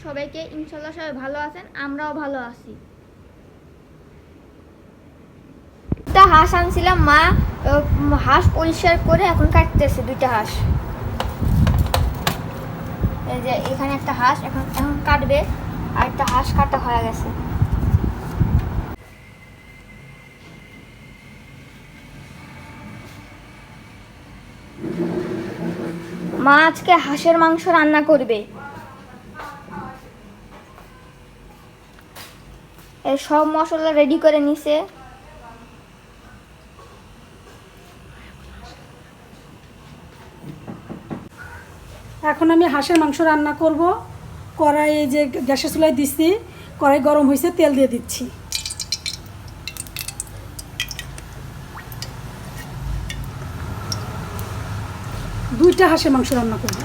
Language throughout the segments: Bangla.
সবাইকে। ইনশাল্লাহ সবাই ভালো আছেন, আমরাও ভালো আছি। একটা হাঁস আনছিলাম, মা হাঁস পরিষ্কার করে এখন কাটতেছে দুইটা হাঁস। এই যে এখানে একটা হাঁস এখন এখন কাটবে, আর একটা হাঁস কাটা হয়ে গেছে। মা আজকে হাঁসের মাংস রান্না করবে। এই সব মশলা রেডি করে নিছে। এখন আমি হাঁসের মাংস রান্না করব। কড়াই এই যে গ্যাসের চুলায় দিচ্ছি, কড়াই গরম হয়েছে, তেল দিয়ে দিচ্ছি। দুইটা হাঁসের মাংস রান্না করব,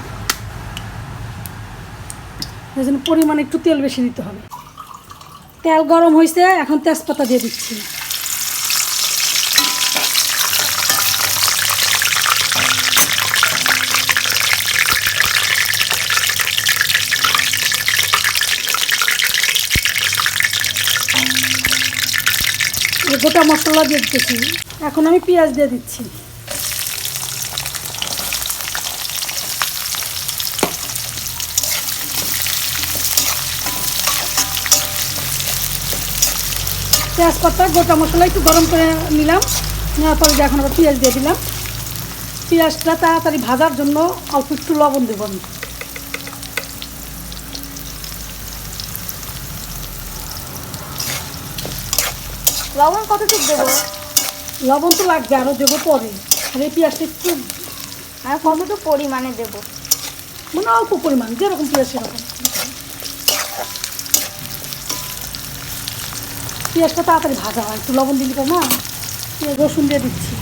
এই জন্য পরিমাণে একটু তেল বেশি দিতে হবে। তেল গরম হয়েছে, এখন তেজপাতা দিয়ে দিচ্ছি। গোটা মশলা দিয়ে দিতেছি। এখন আমি পেঁয়াজ দিয়ে দিচ্ছি। তেজপাতা গোটা মশলা একটু গরম করে নিলাম, নেওয়ার পরে এখন আবার পেঁয়াজ দিয়ে দিলাম। পেঁয়াজটা তাড়াতাড়ি ভাজার জন্য অল্প একটু লবণ দেবো আমি। লবণ কতটুকু দেবো? লবণ তো লাগবে, আরও দেবো পরে। আর এই পেঁয়াজটা একটু আর কতটুকু পরিমাণে দেবো? মানে অল্প পরিমাণ, যেরকম পেঁয়াজ সেরকম। পেঁয়াজটা তাড়াতাড়ি ভাজা হয়, একটু লবণ দিলে না। রসুন দিয়ে দিচ্ছি।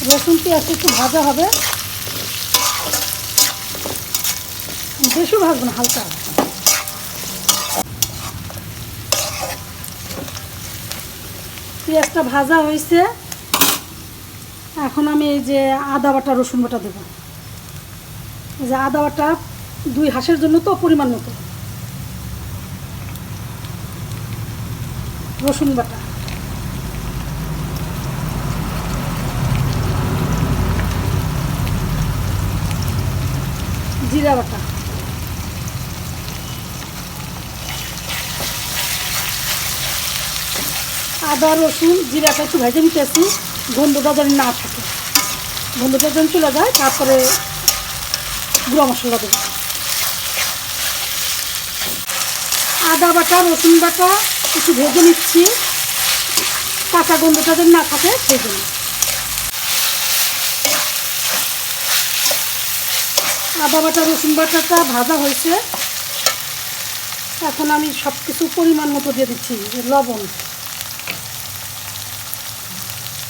রসুন পেঁয়াজটা একটু ভাজা হবে, বেশি ভাজবো না, হালকা। পেঁয়াজটা ভাজা হয়েছে, এখন আমি এই যে আদা বাটা রসুন বাটা দেবো। এই যে আদা বাটা 2 হাঁসের জন্য তো পরিমাণ মতো। রসুন বাটা, জিরা বাটা, আদা রসুন জিরাটা একটু ভেজে নিতেছি, গন্ধটা যেন না থাকে। গন্ধটা যেন চলে যায়, তারপরে গুঁড়া মশলা দেবো। আদা বাটা রসুন বাটা একটু ভেজে নিচ্ছি, কাঁচা গন্ধটা যেন না থাকে সেই জন্য। আদা বাটা রসুন বাটাটা ভাজা হয়েছে, এখন আমি সব কিছু পরিমাণ মতো দিয়ে দিচ্ছি। লবণ,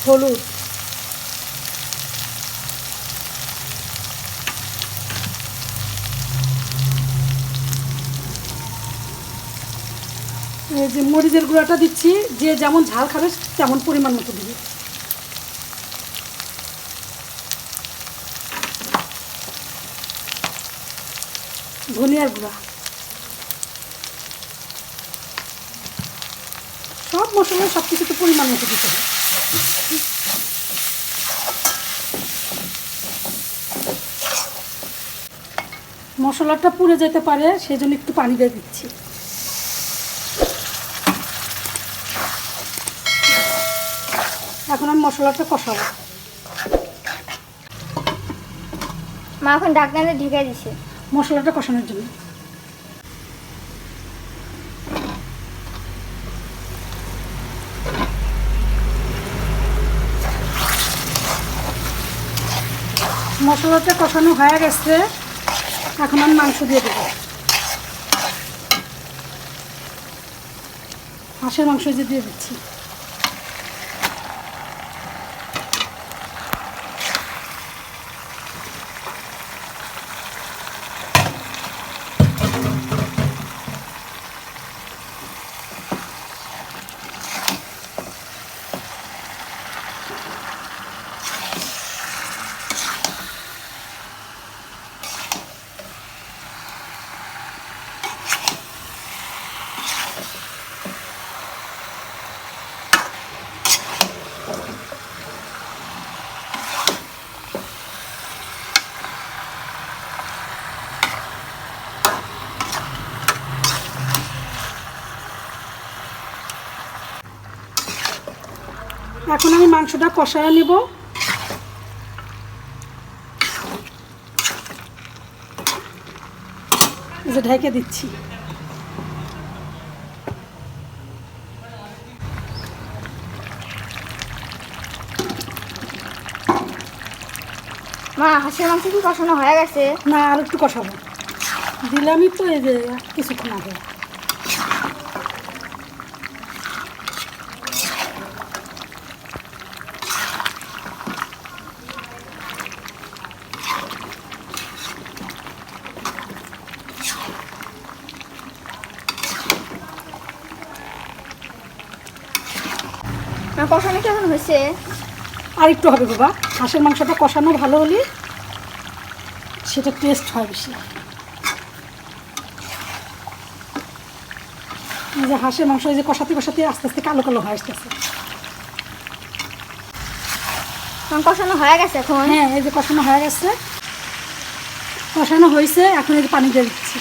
হলুদ, এই যে মরিচের গুঁড়াটা দিচ্ছি, যে যেমন ঝাল খাবে তেমন পরিমাণ মতো দিবে। ধনিয়ার গুঁড়া, সব মশলা সব কিছুতে পরিমাণ মতো দিতে হবে। মশলাটা পুড়ে যেতে পারে, সেই জন্য একটু পানি দিয়ে দিচ্ছি। এখন আমি মশলাটা কষাবো। মা এখন ঢাকনাতে ঢেকে দিছে মশলাটা কষানোর জন্য। মশলাটা কষানো হয়ে গেছে, এখন আমি মাংস দিয়ে দেবো। হাঁসের মাংস দিয়ে দিচ্ছি। এখন আমি মাংসটা কষায় নেব। এই যে ঢেকে দিচ্ছি। মা হাঁসের মাংস কি কষানো হয়ে গেছে? না, আর একটু কষাবো। দিলামই তো এই যে কিছুক্ষণ আগে। কষানো কেমন হয়েছে? আর একটু হবে বাবা, হাঁসের মাংসটা কষানো ভালো হলে সেটা টেস্ট হয় বেশি। এই যে হাঁসের মাংস এই যে কষাতে কষাতে আস্তে আস্তে কালো কালো হয়ে আসতেছে। কষানো হয়ে গেছে এখন? হ্যাঁ, এই যে কষানো হয়ে গেছে, কষানো হয়েছে। এখন এই যে পানি দিয়ে দিচ্ছি।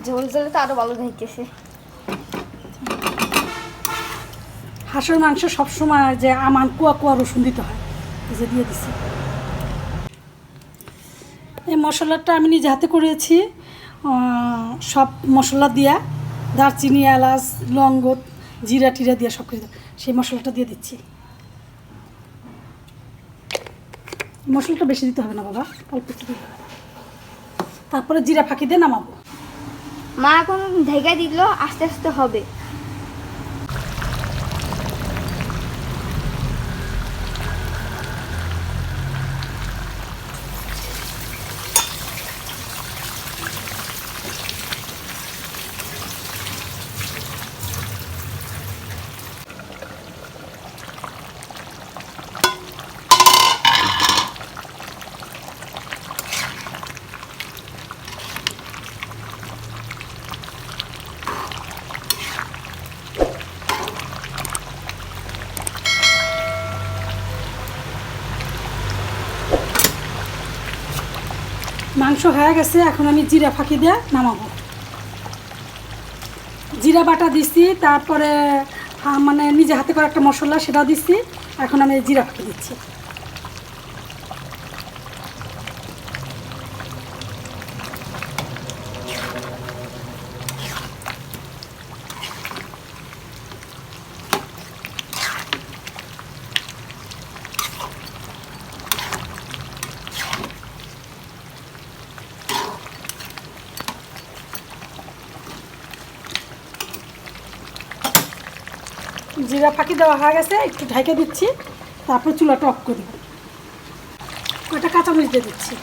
ঝোল ঝোলে তো আরো ভালো দেখতেছে। হাঁসের মাংস সবসময় যে আমার কুয়া কুয়া রসুন দিতে হয়, এই যে দিয়ে দিচ্ছি। এই মশলাটা আমি নিজে হাতে করেছি, সব মশলা দিয়া, দারচিনি, এলাচ, লবঙ্গ, জিরা টিরা দিয়ে সব কিছু, সেই মশলাটা দিয়ে দিচ্ছি। মশলাটা বেশি দিতে হবে না বাবা, অল্প একটু দিতে হবে। তারপরে জিরা ফাঁকি দিয়ে নামাবো। মা এখন ঢেকে দিল, আস্তে আস্তে হবে। মাংস হয়ে গেছে, এখন আমি জিরা ফাঁকি দিয়ে নামাবো। জিরা বাটা দিচ্ছি, তারপরে মানে নিজে হাতে করা একটা মশলা সেটাও দিচ্ছি। এখন আমি জিরা ফাঁকি দিচ্ছি। জিরা ফাঁকি দেওয়া হয়ে গেছে, একটু ঢেকে দিচ্ছি। তারপরে চুলাটা অফ করে দেবো। কয়টা কাঁচামরিচ দিয়ে দিচ্ছি।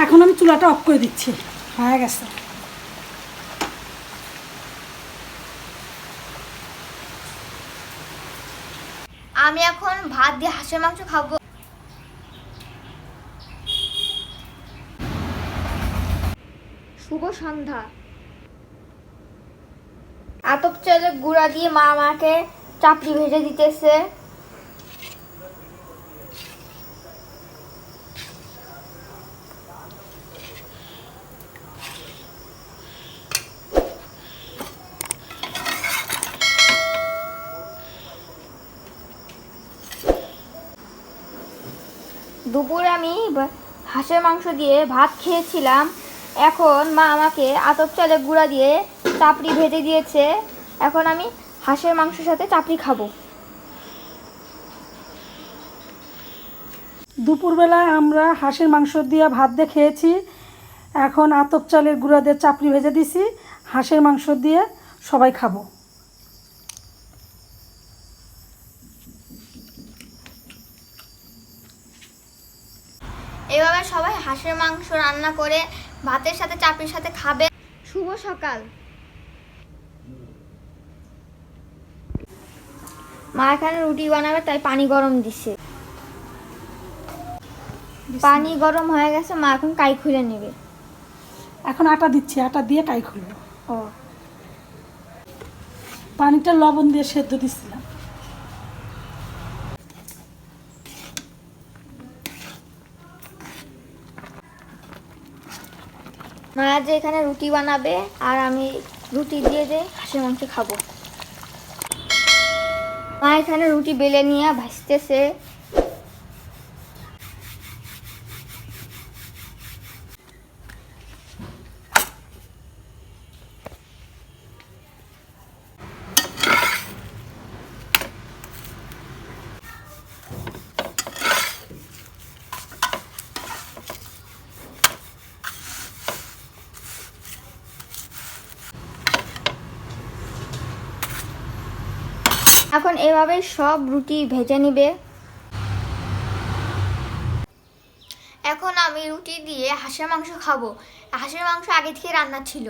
এখন আমি চুলাটা অফ করে দিচ্ছি, হয়ে গেছে। আমি এখন ভাত দিয়ে হাঁসের মাংস খাবো। শুভ সন্ধ্যা। আতপ চালের গুঁড়া দিয়ে মা আমাকে চাপড়ি ভেজে দিতেছে। দুপুরে আমি হাঁসের মাংস দিয়ে ভাত খেয়েছিলাম। এখন মা আমাকে আতপ চালের গুঁড়া দিয়ে চাপড়ি ভেজে দিয়েছে। এখন আমি হাঁসের মাংসের সাথে চাপড়ি খাবো। দুপুরবেলায় আমরা হাঁসের মাংস দিয়ে ভাত দিয়ে খেয়েছি। এখন আতপ চালের গুঁড়া দিয়ে চাপড়ি ভেজে দিছি, হাঁসের মাংস দিয়ে সবাই খাবো। এভাবে সবাই হাঁসের মাংস রান্না করে ভাতের সাথে চাপড়ির সাথে খাবে। শুভ সকাল। মা এখানে রুটি বানাবে, তাই পানি গরম দিছে। পানি গরম হয়ে গেছে, মা এখন কাই খুলে নেবে। এখন আটা দিচ্ছি, আটা দিয়ে কাই খুলবো। ও, পানিটা লবণ দিয়ে সেদ্ধ দিচ্ছিলাম। মা যে এখানে রুটি বানাবে আর আমি রুটি দিয়ে হাঁসের মাংস খাবো। মা এখানে রুটি বেলে নিয়ে ভাজতেছে। এখন এভাবে সব রুটি ভেজে নিবে। এখন আমি রুটি দিয়ে হাঁসের মাংস খাবো। হাঁসের মাংস আগে থেকে রান্না ছিল।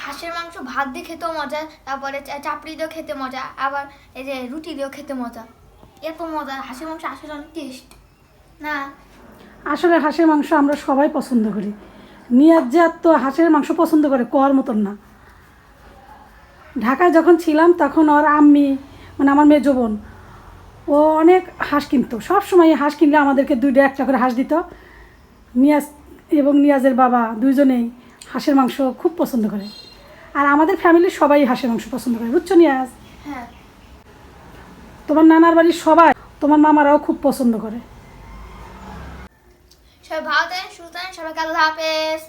হাঁসের মাংস ভাত দিয়ে খেতেও মজা, তারপরে চাপড়ি দিয়েও খেতে মজা, আবার এই যে রুটি দিয়েও খেতে মজা। এত মজা হাঁসের মাংস, আসলে অনেক টেস্ট না? আসলে হাঁসের মাংস আমরা সবাই পছন্দ করি। নিয়াজ্জাত তো হাঁসের মাংস পছন্দ করে, কোয়ার মতন না। ঢাকায় যখন ছিলাম তখন ওর আম্মি, মানে আমার মেয়ে বোন, ও অনেক হাঁস কিনতো। সবসময় হাঁস কিনলে আমাদেরকে দুইটা একটা করে হাঁস দিত। নিয়াজ এবং নিয়াজের বাবা দুইজনেই হাঁসের মাংস খুব পছন্দ করে। আর আমাদের ফ্যামিলির সবাই হাঁসের মাংস পছন্দ করে, বুঝছো নিয়াজ? হ্যাঁ। তোমার নানার বাড়ির সবাই, তোমার মামারাও খুব পছন্দ করে। সবাই ভালো থাকেন, সুস্থ থাকেন, সবাইকে আল্লাহ হাফেজ।